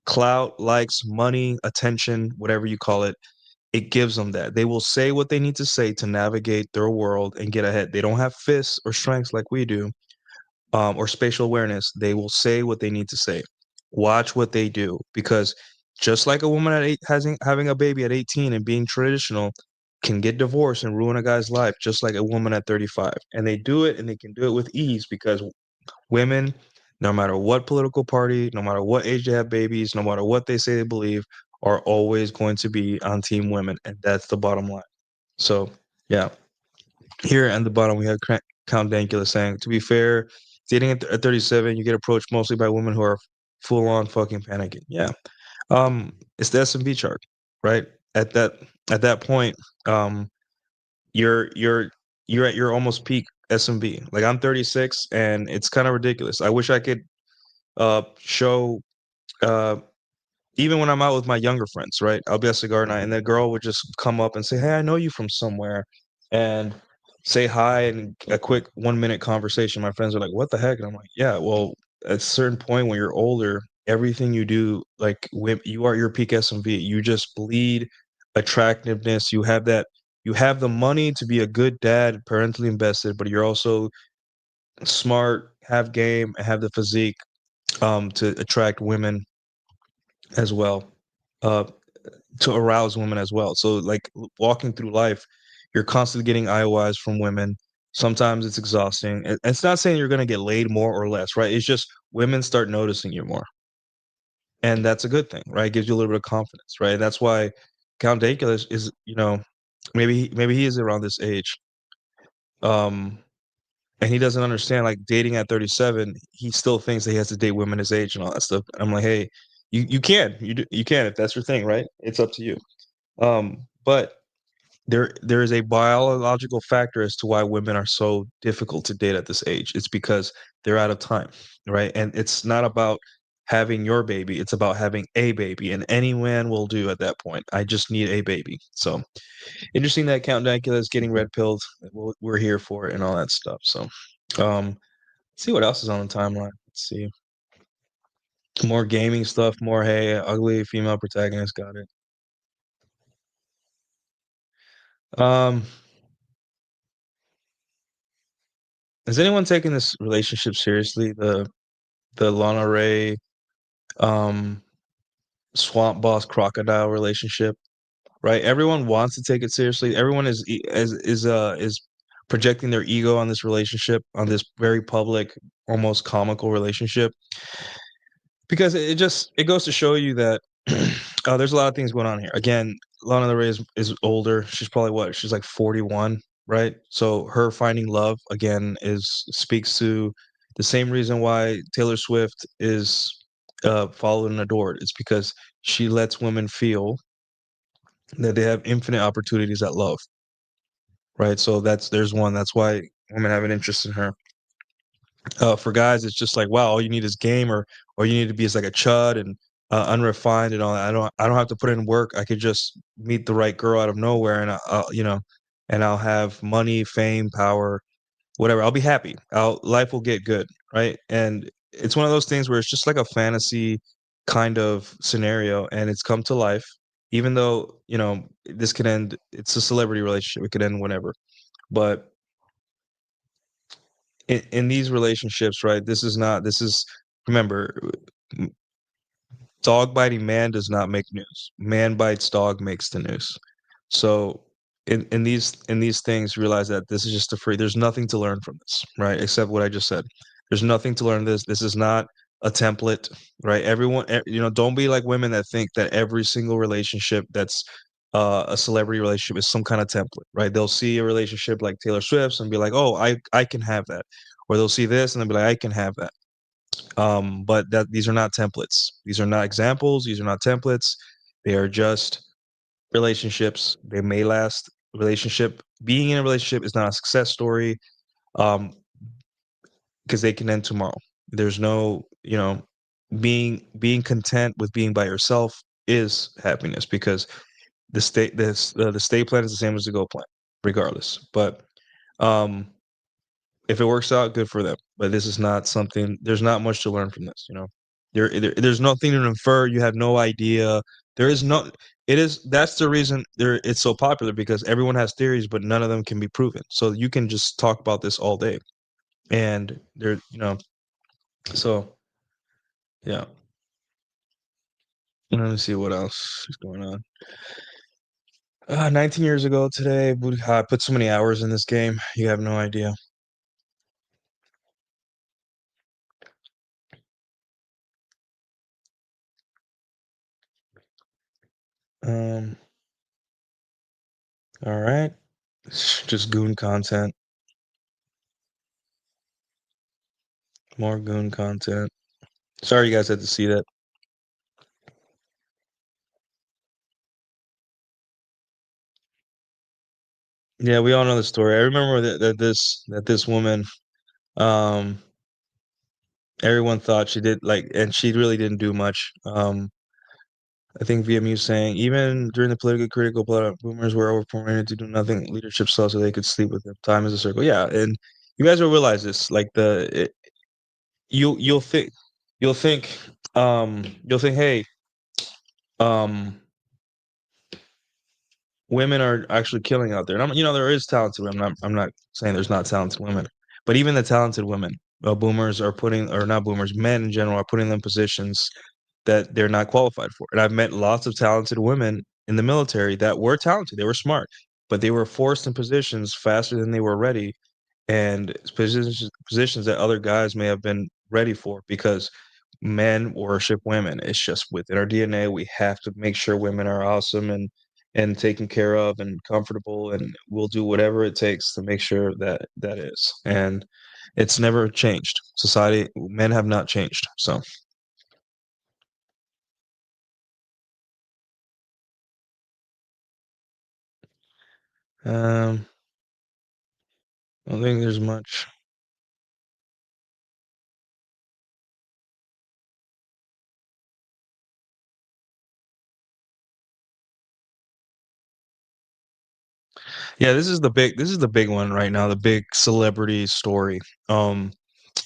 clout, likes, money, attention, whatever you call it. It gives them that. They will say what they need to say to navigate their world and get ahead. They don't have fists or strengths like we do, or spatial awareness. They will say what they need to say. Watch what they do because just like a woman having a baby at 18 and being traditional, can get divorced and ruin a guy's life just like a woman at 35. And they do it, and they can do it with ease because women, no matter what political party, no matter what age they have babies, no matter what they say they believe, are always going to be on team women. And that's the bottom line. So, yeah. Here at the bottom, we have Count Dankula saying, to be fair, dating at 37, you get approached mostly by women who are full on fucking panicking. Yeah. It's the S&P chart, right? At that point, um, you're you're at your almost peak S&P. Like I'm 36, and it's kind of ridiculous. I wish I could show uh even when I'm out with my younger friends, right? I'll be at cigar night, and the girl would just come up and say, "Hey, I know you from somewhere," and say hi, and a quick 1 minute conversation. My friends are like, "What the heck?" And I'm like, "Yeah, well, at a certain point when you're older, everything you do, like when you are your peak S&V, you just bleed attractiveness. You have that. You have the money to be a good dad, parentally invested, but you're also smart, have game, and have the physique to attract women as well, uh, to arouse women as well. So, like walking through life, you're constantly getting IOIs from women. Sometimes it's exhausting. It's not saying you're going to get laid more or less, right? It's just women start noticing you more, and that's a good thing, right? It gives you a little bit of confidence, right? That's why Count Dankula is, maybe he is around this age, um, and he doesn't understand like dating at 37. He still thinks that he has to date women his age and all that stuff. I'm like, hey, you can if that's your thing, right? It's up to you. But there is a biological factor as to why women are so difficult to date at this age. It's because they're out of time, right? And it's not about having your baby, it's about having a baby, and any man will do at that point. I just need a baby. So interesting that Count Dankula is getting red pilled. We're here for it and all that stuff. So let's see what else is on the timeline. Let's see. More gaming stuff, more hey, ugly female protagonist, got it. Um, has anyone taken this relationship seriously? The Lana Ray, um, Swamp Boss Crocodile relationship, right? Everyone wants to take it seriously. Everyone is projecting their ego on this relationship, on this very public, almost comical relationship, because it goes to show you that there's a lot of things going on here. Again, Lana Del Rey is older. She's probably what? She's like 41, right? So her finding love again is speaks to the same reason why Taylor Swift is followed and adored. It's because she lets women feel that they have infinite opportunities at love, right? So there's one. That's why women have an interest in her. For guys, it's just like, wow, all you need is game, or you need to be as like a chud and unrefined and all that. I don't have to put in work. I could just meet the right girl out of nowhere, and and I'll have money, fame, power, whatever. I'll be happy. Life will get good, right? And it's one of those things where it's just like a fantasy kind of scenario, and it's come to life. Even though this could end, it's a celebrity relationship. It could end whenever, but in these relationships, right? This is remember, dog biting man does not make news. Man bites dog makes the news. So in these things, realize that this is just a free. There's nothing to learn from this, right? Except what I just said. There's nothing to learn this. This is not a template, right? Everyone, don't be like women that think that every single relationship that's a celebrity relationship is some kind of template, right? They'll see a relationship like Taylor Swift's and be like, "Oh, I can have that," or they'll see this and they'll be like, "I can have that." But that these are not templates. These are not examples. These are not templates. They are just relationships. They may last. Relationship being in a relationship is not a success story, um, because they can end tomorrow. There's no, being content with being by yourself is happiness because the stay plan is the same as the go plan, regardless. But um, if it works out, good for them. But this is not something. There's not much to learn from this. There's nothing to infer. You have no idea. There is no. It is that's the reason it's so popular because everyone has theories, but none of them can be proven. So you can just talk about this all day, and So yeah. Let me see what else is going on. 19 years ago today, I put so many hours in this game. You have no idea. Um, all right. Just goon content. More goon content. Sorry you guys had to see that. Yeah, we all know the story. I remember that this woman, um, everyone thought she did like, and she really didn't do much. I think VMU saying even during the politically critical boomers were overperforming to do nothing. Leadership saw so they could sleep with them. Time is a circle. Yeah, and you guys will realize this. Like you'll think you'll think you'll think, hey, um, women are actually killing out there. And there is talented women. I'm not saying there's not talented women, but even the talented women, boomers are putting, or not boomers, men in general are putting them in positions that they're not qualified for. And I've met lots of talented women in the military that were talented, they were smart, but they were forced in positions faster than they were ready, and positions that other guys may have been ready for because men worship women. It's just within our DNA. We have to make sure women are awesome and taken care of and comfortable, and we'll do whatever it takes to make sure that that is. And it's never changed. Society, men have not changed. So, um, I don't think there's much. Yeah, this is the big one right now. The big celebrity story. Um,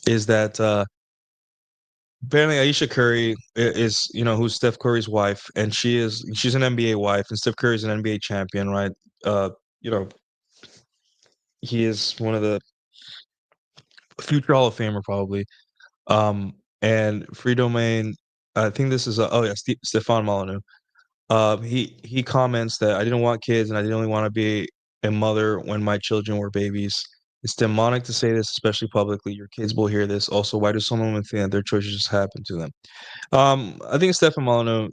is that apparently Aisha Curry is, who's Steph Curry's wife, and she's an NBA wife, and Steph Curry's an NBA champion, right? Uh, you know, he is one of the future Hall of Famer probably. And Free Domain, I think this is oh yeah, Stefan Molyneux. He comments that I didn't want kids and I didn't really want to be a mother when my children were babies. It's demonic to say this, especially publicly. Your kids will hear this. Also, why do some women think that their choices just happen to them? I think Stefan Molyneux,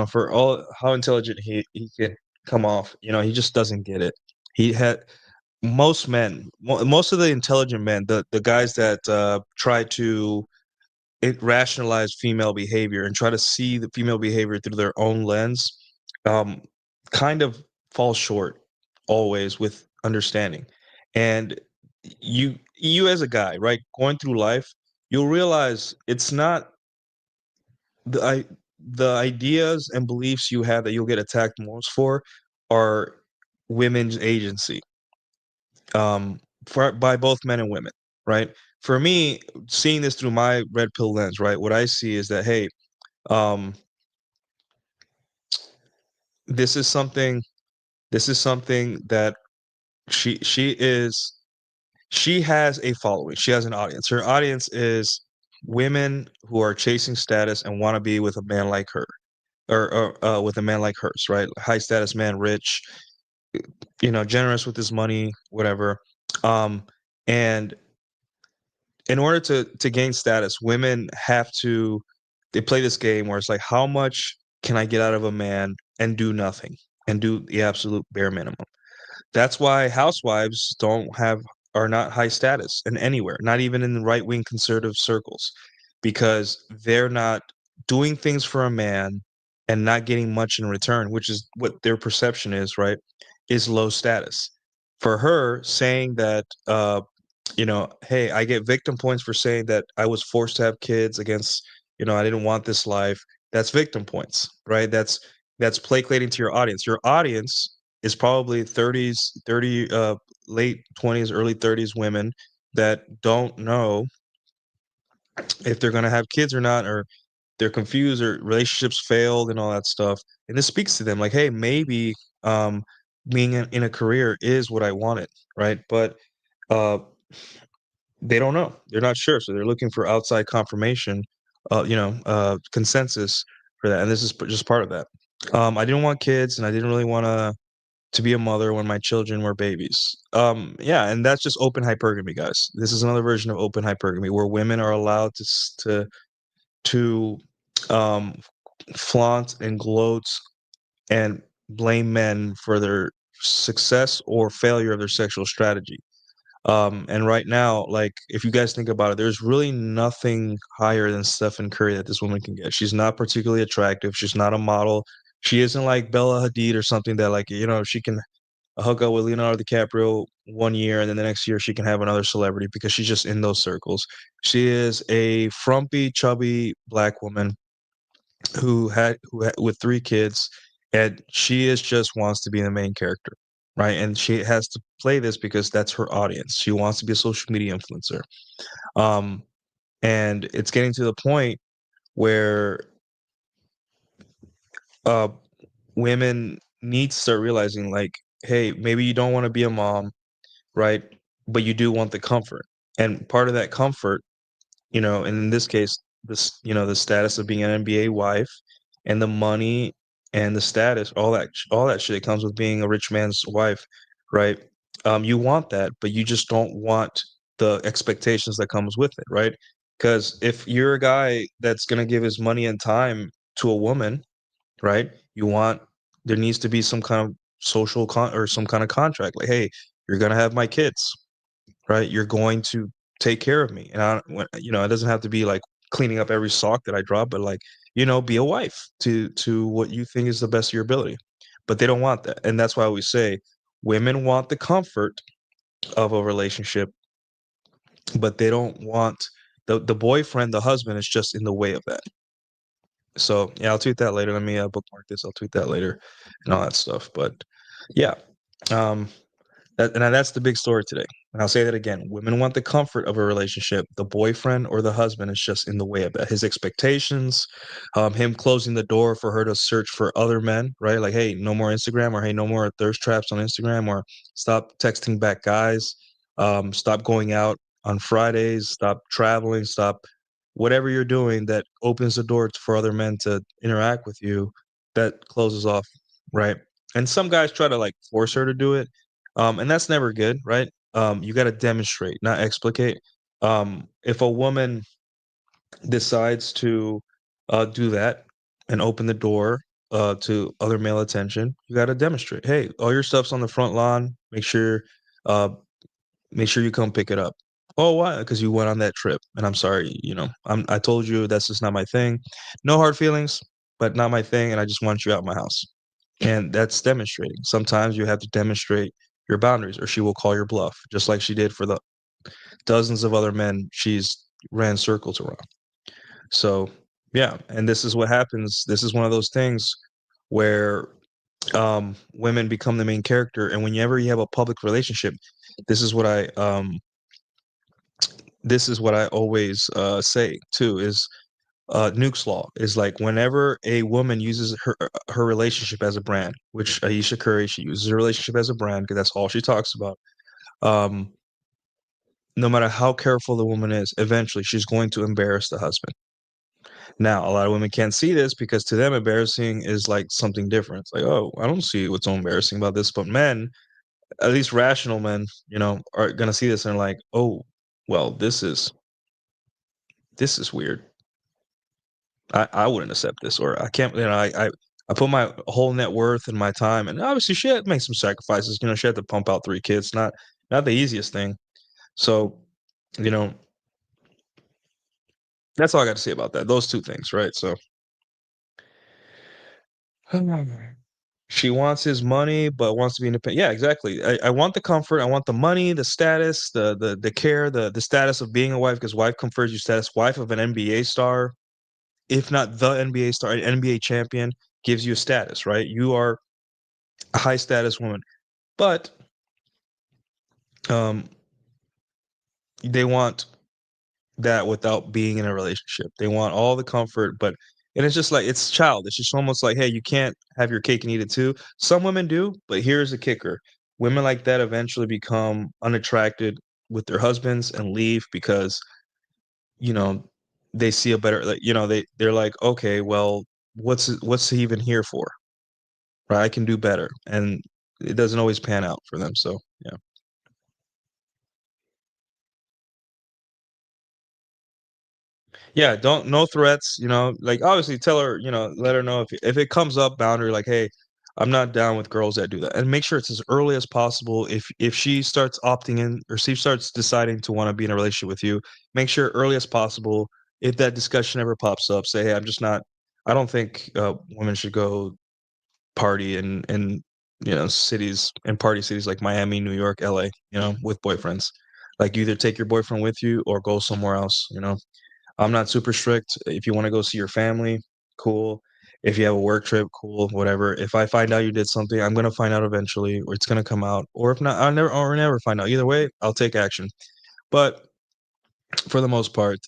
for all how intelligent he can come off, he just doesn't get it. He had most men, most of the intelligent men, the guys that try to rationalize female behavior and try to see the female behavior through their own lens, um, kind of fall short always with understanding. And you as a guy, right, going through life, you'll realize it's not the I the ideas and beliefs you have that you'll get attacked most for are women's agency, by both men and women, right? For me, seeing this through my red pill lens, right, what I see is that, hey, um, this is something this is something that she is she has a following. She has an audience. Her audience is women who are chasing status and want to be with a man like her, or with a man like hers, right? High status man, rich, generous with his money, whatever. And in order to gain status, women have to they play this game where it's like, how much can I get out of a man and do nothing and do the absolute bare minimum? That's why housewives don't have are not high status in anywhere, not even in the right wing conservative circles, because they're not doing things for a man and not getting much in return, which is what their perception is, right? Is low status. For her, saying that hey, I get victim points for saying that I was forced to have kids against, I didn't want this life. That's victim points, right? That's placating to your audience. Your audience is probably 30s, 30, late 20s, early 30s women that don't know if they're going to have kids or not, or they're confused, or relationships failed and all that stuff. And this speaks to them like, hey, maybe um, being in a career is what I wanted, right? But uh, they don't know. They're not sure, so they're looking for outside confirmation, consensus for that, and this is just part of that. I didn't want kids, and I didn't really want to to be a mother when my children were babies. Yeah, and that's just open hypergamy, guys. This is another version of open hypergamy where women are allowed to um, flaunt and gloat and blame men for their success or failure of their sexual strategy. And right now, like if you guys think about it, there's really nothing higher than Stephen Curry that this woman can get. She's not particularly attractive. She's not a model. She isn't like Bella Hadid or something that like, she can hook up with Leonardo DiCaprio one year and then the next year she can have another celebrity because she's just in those circles. She is a frumpy, chubby black woman with 3 kids, and she is just wants to be the main character, right? And she has to play this because that's her audience. She wants to be a social media influencer. Um, and it's getting to the point where uh women need to start realizing like, hey, maybe you don't want to be a mom, right? But you do want the comfort. And part of that comfort, and in this case, the status of being an NBA wife and the money and the status, all that shit that comes with being a rich man's wife, right? You want that, but you just don't want the expectations that comes with it, right? Because if you're a guy that's gonna give his money and time to a woman, right? There needs to be some kind of or some kind of contract, like, hey, you're gonna have my kids, right? You're going to take care of me. And it doesn't have to be like cleaning up every sock that I drop, but like, be a wife to what you think is the best of your ability. But they don't want that. And that's why we say women want the comfort of a relationship, but they don't want the boyfriend, the husband is just in the way of that. So yeah, I'll tweet that later. Let me bookmark this. I'll tweet that later and all that stuff. But yeah. Um that's the big story today. And I'll say that again. Women want the comfort of a relationship. The boyfriend or the husband is just in the way of that. His expectations, him closing the door for her to search for other men, right? Like, hey, no more Instagram, or hey, no more thirst traps on Instagram, or stop texting back guys, stop going out on Fridays, stop traveling, stop whatever you're doing that opens the door for other men to interact with you, that closes off, right? And some guys try to like force her to do it, and that's never good, right? You got to demonstrate, not explicate. If a woman decides to do that and open the door to other male attention, you got to demonstrate. Hey, all your stuff's on the front lawn. Uh, make sure you come pick it up. Oh, why? Because you went on that trip, and I'm sorry. I told you that's just not my thing. No hard feelings, but not my thing, and I just want you out of my house. And that's demonstrating. Sometimes you have to demonstrate your boundaries, or she will call your bluff, just like she did for the dozens of other men she's ran circles around. So, yeah, and this is what happens. This is one of those things where women become the main character, and whenever you have a public relationship, this is what I always say too is Nuke's law is like whenever a woman uses her relationship as a brand, which Ayesha Curry, she uses her relationship as a brand because that's all she talks about. Um, no matter how careful the woman is, eventually she's going to embarrass the husband. Now, a lot of women can't see this because to them, embarrassing is like something different. It's like, oh, I don't see what's so embarrassing about this. But men, at least rational men, are gonna see this and are like, oh, well, this is weird. I wouldn't accept this, or I can't. I put my whole net worth and my time, and obviously she had to make some sacrifices. She had to pump out 3 kids, not the easiest thing. So, you know, that's all I got to say about that. Those two things, right? So she wants his money, but wants to be independent. Yeah, exactly. I want the comfort. I want the money, the status, the care, the status of being a wife, because wife confers you status. Wife of an NBA star, if not the NBA star, an NBA champion, gives you a status, right? You are a high status woman. But um, they want that without being in a relationship. They want all the comfort, and it's just like it's childish. It's almost like, hey, you can't have your cake and eat it too. Some women do, but here's the kicker: women like that eventually become unattracted with their husbands and leave because you know they see a better, like they're like, okay, well, what's he even here for? Right? I can do better, and it doesn't always pan out for them. So yeah. Yeah, don't no threats, like, obviously tell her, let her know if it comes up, boundary, like, "Hey, I'm not down with girls that do that," and make sure it's as early as possible. If she starts opting in or she starts deciding to wanna be in a relationship with you, make sure early as possible. If that discussion ever pops up, say, "Hey, I don't think, women should go party in cities and party cities like Miami, New York, LA, with boyfriends. Like, you either take your boyfriend with you or go somewhere else. I'm not super strict. If you wanna go see your family, cool. If you have a work trip, cool, whatever. If I find out you did something, I'm gonna find out eventually, or it's gonna come out, or if not, I'll never find out. Either way, I'll take action. But for the most part,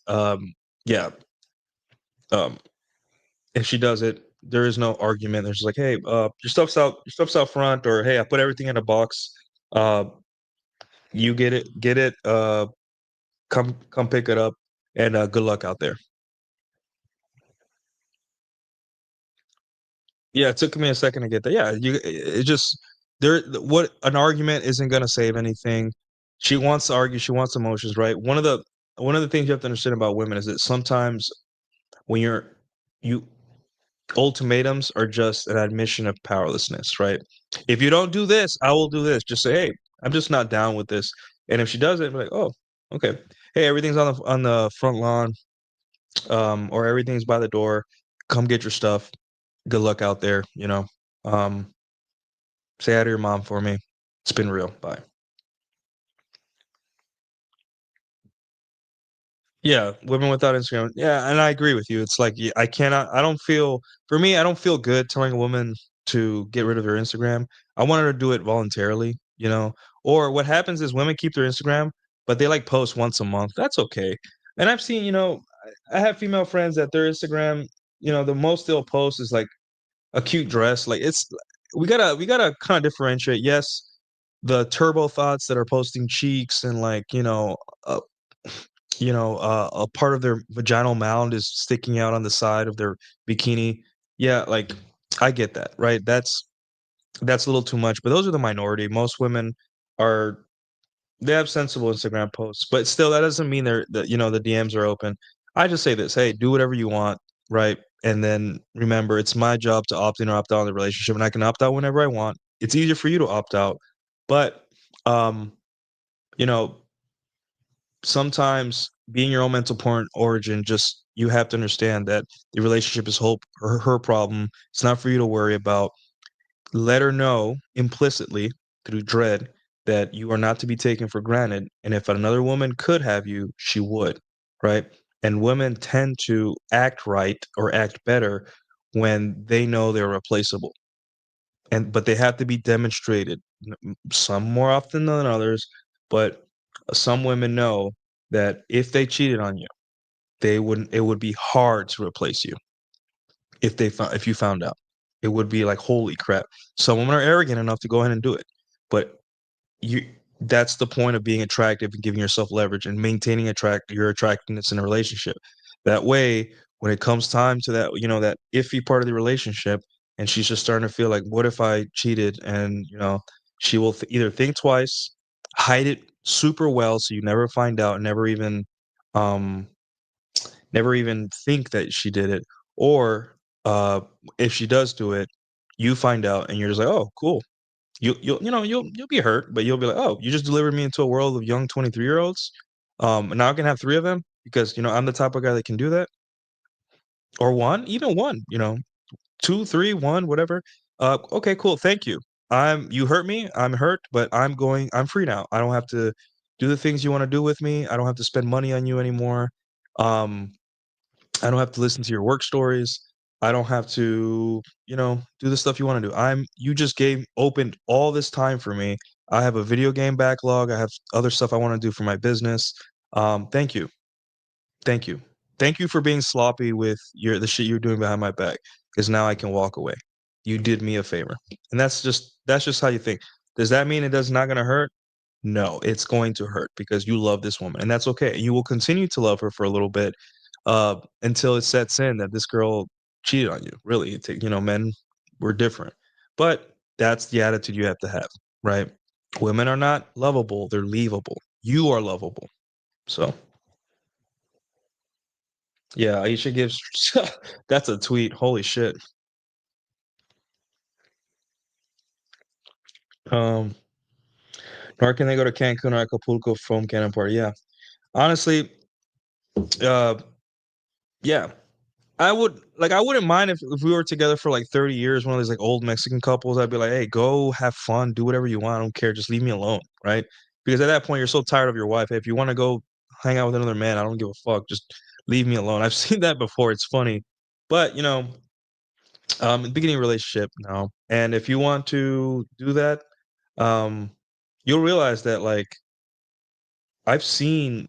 yeah, um, if she does it, there is no argument. There's like, "Hey, your stuff's out front," or, "Hey, I put everything in a box. Uh, you get it, come pick it up, and, good luck out there." Yeah, it took me a second to get that. Yeah, it just what an argument isn't gonna save anything. She wants to argue, she wants emotions, right? One of the things you have to understand about women is that sometimes when you ultimatums are just an admission of powerlessness, right? If you don't do this, I will do this. Just say, "Hey, I'm just not down with this." And if she does it, be like, "Oh, okay. Hey, everything's on the front lawn, or everything's by the door. Come get your stuff. Good luck out there. Um, Say hi to your mom for me. It's been real. Bye." Yeah, women without Instagram. Yeah, and I agree with you. It's like I don't feel for me, I don't feel good telling a woman to get rid of her Instagram. I want her to do it voluntarily. Or what happens is women keep their Instagram, but they like post once a month. That's okay. And I've seen, I have female friends that their Instagram, the most they'll post is like a cute dress. Like it's we gotta kind of differentiate. Yes, the turbo thoughts that are posting cheeks and like, uh, a part of their vaginal mound is sticking out on the side of their bikini. Yeah, like I get that, right? That's a little too much, but those are the minority. Most women are they have sensible Instagram posts, but still that doesn't mean the DMs are open. I just say this, hey, do whatever you want, right? And then remember, it's my job to opt in or opt out of the relationship, and I can opt out whenever I want. It's easier for you to opt out, but um, you know, sometimes being your own mental porn origin, just you have to understand that the relationship is her problem. It's not for you to worry about. Let her know implicitly through dread that you are not to be taken for granted. And if another woman could have you, she would, right? And women tend to act right or act better when they know they're replaceable. But they have to be demonstrated, some more often than others, but some women know that if they cheated on you, it would be hard to replace you if you found out. It would be like, "Holy crap." Some women are arrogant enough to go ahead and do it, but you that's the point of being attractive and giving yourself leverage and maintaining your attractiveness in a relationship. That way, when it comes time to that iffy part of the relationship, and she's just starting to feel like, "What if I cheated?" And, she will either think twice, hide it super well so you never find out, um never even think that she did it, or, if she does do it, you find out and you're just like, "Oh, cool." You'll be hurt, but you'll be like, "Oh, you just delivered me into a world of young 23-year-olds, and now I can have 3 of them because, I'm the type of guy that can do that." Or 1, even 1, 2, 3, 1, whatever. Okay, cool, thank you. You hurt me, I'm hurt, but I'm free now. I don't have to do the things you wanna do with me. I don't have to spend money on you anymore. Um I don't have to listen to your work stories. I don't have to, do the stuff you wanna do. You just opened all this time for me. I have a video game backlog. I have other stuff I wanna do for my business. Thank you. Thank you. Thank you for being sloppy with the shit you're doing behind my back, because now I can walk away. You did me a favor. And that's just how you think. Does that mean it does not gonna hurt? No, it's going to hurt because you love this woman, and that's okay. You will continue to love her for a little bit, until it sets in that this girl cheated on you. Really, men were different, but That's the attitude you have to have, right? Women are not lovable, they're leavable. You are lovable. So, yeah, Aisha gives that's a tweet. Holy shit. Um, nor can they go to Cancun or Acapulco foam cannon party. Yeah. Honestly, uh, yeah. I wouldn't mind if we were together for like 30 years, one of these like old Mexican couples. I'd be like, hey, go have fun, do whatever you want. I don't care. Just leave me alone, right? Because at that point you're so tired of your wife. Hey, if you want to go hang out with another man, I don't give a fuck. Just leave me alone. I've seen that before. It's funny. But beginning a relationship now. And if you want to do that, um, you'll realize that like I've seen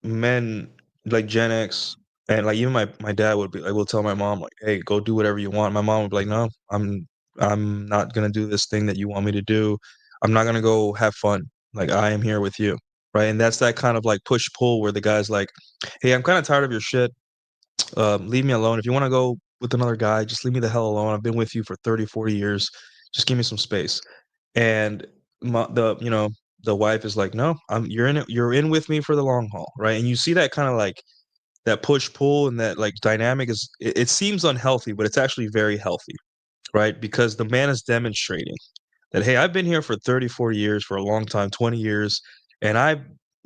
men like Gen X and like even my dad would be like will tell my mom like, "Hey, go do whatever you want." My mom would be like, "No, I'm not gonna do this thing that you want me to do. I'm not gonna go have fun. Like I am here with you." Right. And that's that kind of like push pull where the guy's like, "Hey, I'm kind of tired of your shit. Leave me alone. If you want to go with another guy, just leave me the hell alone. I've been with you for 30, 40 years. Just give me some space." And the wife is like, "No, you're in with me for the long haul." Right. And you see that kind of like that push pull and that like dynamic it seems unhealthy, but it's actually very healthy, right? Because the man is demonstrating that, hey, I've been here for 30, 40 years, for a long time, 20 years, and I've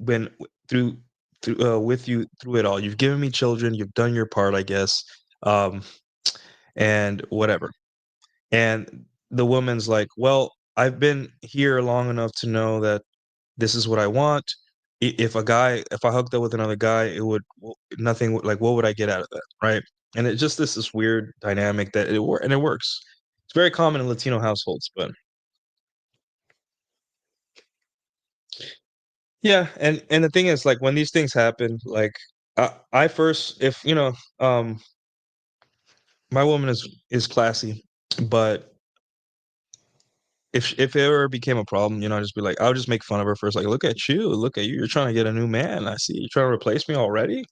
been through with you through it all. You've given me children, you've done your part, I guess. Um, and whatever. And the woman's like, well, I've been here long enough to know that this is what I want. If I hooked up with another guy, nothing like, what would I get out of that, right? And it just this weird dynamic that it works. It's very common in Latino households, but yeah, and the thing is, like, when these things happen, like, I first, if my woman is classy, but if it ever became a problem, I'd just be like, I would just make fun of her first, like, look at you, you're trying to get a new man. I see you're trying to replace me already,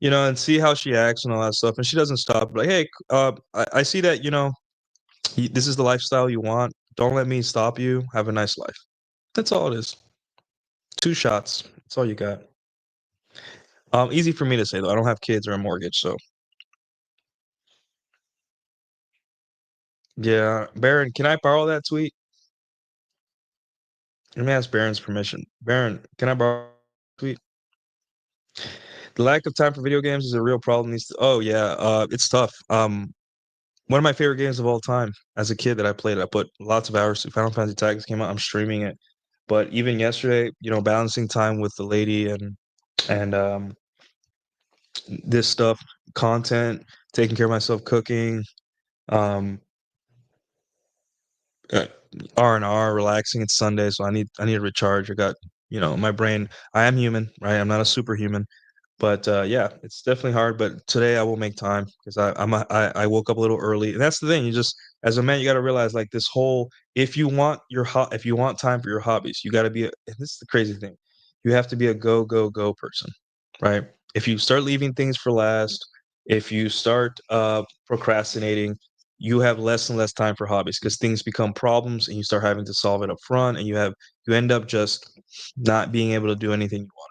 and see how she acts and all that stuff. And she doesn't stop. Like, hey, I see that this is the lifestyle you want. Don't let me stop you. Have a nice life. That's all it is. Two shots. That's all you got. Easy for me to say though. I don't have kids or a mortgage, so yeah. Baron, can I borrow that tweet? Let me ask Baron's permission. Baron, can I borrow that tweet? The lack of time for video games is a real problem. Oh yeah, it's tough. One of my favorite games of all time as a kid that I played, I put lots of hours to. Final Fantasy Tactics came out. I'm streaming it, but even yesterday, balancing time with the lady and this stuff, content, taking care of myself, cooking, um, uh, R&R, relaxing. It's Sunday, so I need to recharge. I got my brain. I am human, right? I'm not a superhuman. But yeah, it's definitely hard. But today I will make time because I woke up a little early, and that's the thing. You just as a man, you got to realize like this whole if you want time for your hobbies, you got to be. And this is the crazy thing. You have to be a go go go person, right? If you start leaving things for last, if you start procrastinating, you have less and less time for hobbies because things become problems and you start having to solve it up front, and you end up just not being able to do anything you want.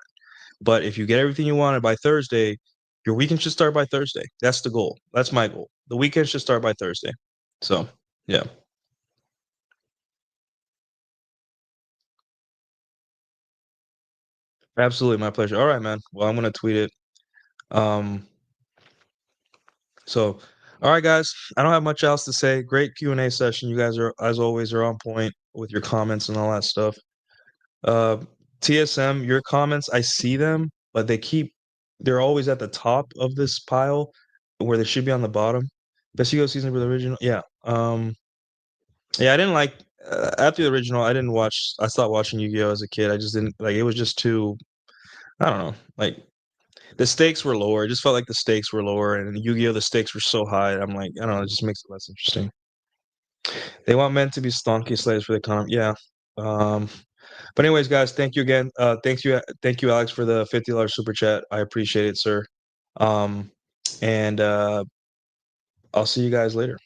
But if you get everything you wanted by Thursday, your weekend should start by Thursday. That's the goal. That's my goal. The weekend should start by Thursday. So, yeah. Absolutely my pleasure. All right, man. Well, I'm gonna tweet it. Um, so all right, guys. I don't have much else to say. Great Q&A session. You guys are, as always, are on point with your comments and all that stuff. Uh, TSM, your comments, I see them, but they're always at the top of this pile where they should be on the bottom. Best Yu-Gi-Oh season for the original. Yeah. Yeah, I didn't like after the original, I didn't watch I stopped watching Yu-Gi-Oh as a kid. I just didn't like it was just too I don't know. Like the stakes were lower. It just felt like the stakes were lower and in Yu-Gi-Oh the stakes were so high. I'm like, I don't know, it just makes it less interesting. They want men to be stonky slaves for the economy. Yeah. Um but anyways, guys, thank you again. Thank you, Alex, for the $50 super chat. I appreciate it, sir. Um and I'll see you guys later.